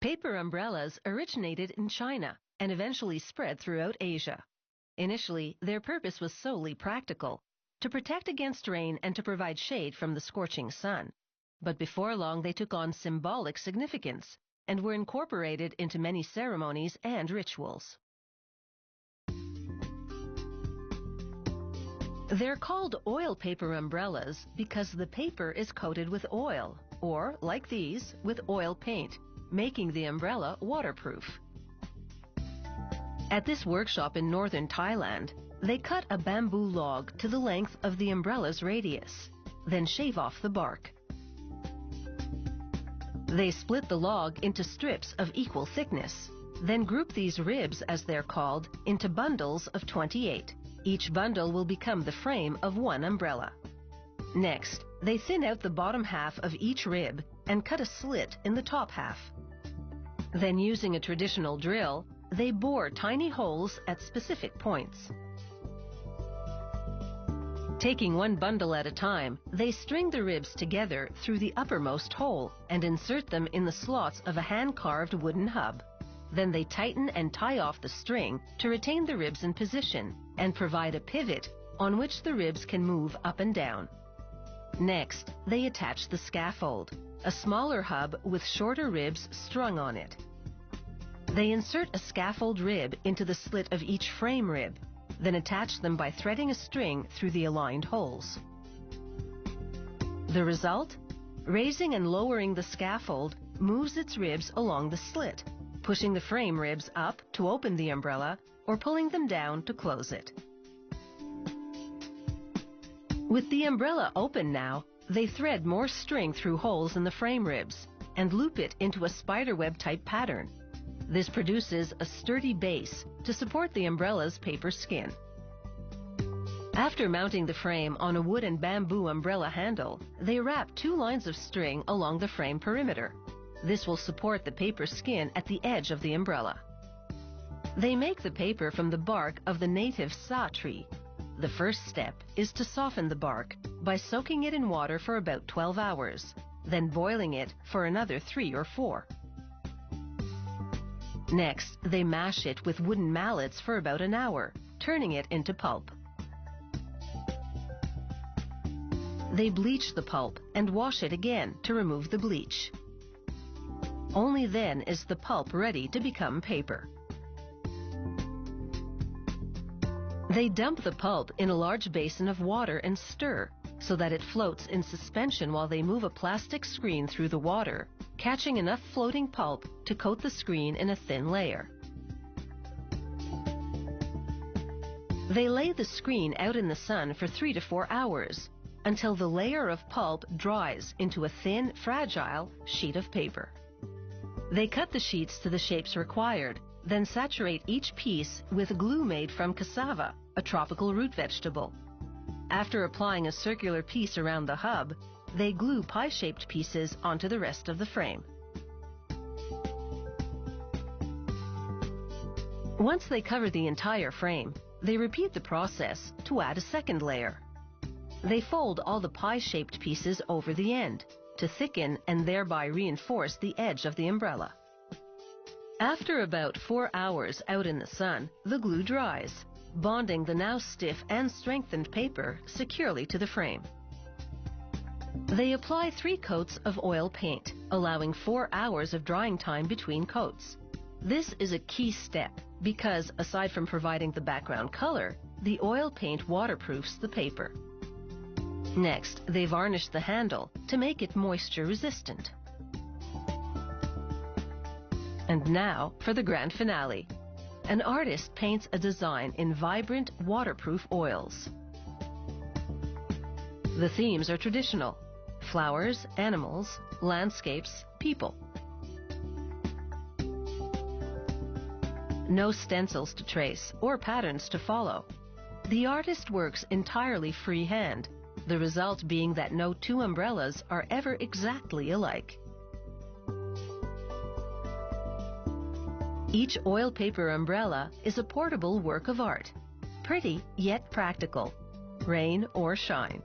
Paper umbrellas originated in China and eventually spread throughout Asia. Initially, their purpose was solely practical, to protect against rain and to provide shade from the scorching sun. But before long, they took on symbolic significance and were incorporated into many ceremonies and rituals. They're called oil paper umbrellas because the paper is coated with oil, or, like these, with oil paint, making the umbrella waterproof. At this workshop in northern Thailand, they cut a bamboo log to the length of the umbrella's radius, then shave off the bark. They split the log into strips of equal thickness, then group these ribs, as they're called, into bundles of 28. Each bundle will become the frame of one umbrella. Next, they thin out the bottom half of each rib and cut a slit in the top half. Then, using a traditional drill, they bore tiny holes at specific points. Taking one bundle at a time, they string the ribs together through the uppermost hole and insert them in the slots of a hand-carved wooden hub. Then they tighten and tie off the string to retain the ribs in position and provide a pivot on which the ribs can move up and down. Next, they attach the scaffold, a smaller hub with shorter ribs strung on it. They insert a scaffold rib into the slit of each frame rib, then attach them by threading a string through the aligned holes. The result? Raising and lowering the scaffold moves its ribs along the slit, pushing the frame ribs up to open the umbrella or pulling them down to close it. With the umbrella open now, they thread more string through holes in the frame ribs and loop it into a spiderweb type pattern. This produces a sturdy base to support the umbrella's paper skin. After mounting the frame on a wood and bamboo umbrella handle, they wrap 2 lines of string along the frame perimeter. This will support the paper skin at the edge of the umbrella. They make the paper from the bark of the native sa tree. The first step is to soften the bark by soaking it in water for about 12 hours, then boiling it for another 3 or 4. Next, they mash it with wooden mallets for about an hour, turning it into pulp. They bleach the pulp and wash it again to remove the bleach. Only then is the pulp ready to become paper. They dump the pulp in a large basin of water and stir so that it floats in suspension while they move a plastic screen through the water, catching enough floating pulp to coat the screen in a thin layer. They lay the screen out in the sun for 3 to 4 hours until the layer of pulp dries into a thin, fragile sheet of paper. They cut the sheets to the shapes required, then saturate each piece with glue made from cassava, a tropical root vegetable. After applying a circular piece around the hub, they glue pie-shaped pieces onto the rest of the frame. Once they cover the entire frame, they repeat the process to add a second layer. They fold all the pie-shaped pieces over the end to thicken and thereby reinforce the edge of the umbrella. After about 4 hours out in the sun, the glue dries, bonding the now stiff and strengthened paper securely to the frame. They apply 3 coats of oil paint, allowing 4 hours of drying time between coats. This is a key step because, aside from providing the background color, the oil paint waterproofs the paper. Next, they varnish the handle to make it moisture resistant. And now for the grand finale. An artist paints a design in vibrant, waterproof oils. The themes are traditional: flowers, animals, landscapes, people. No stencils to trace or patterns to follow. The artist works entirely freehand, the result being that no 2 umbrellas are ever exactly alike. Each oil paper umbrella is a portable work of art, pretty yet practical, rain or shine.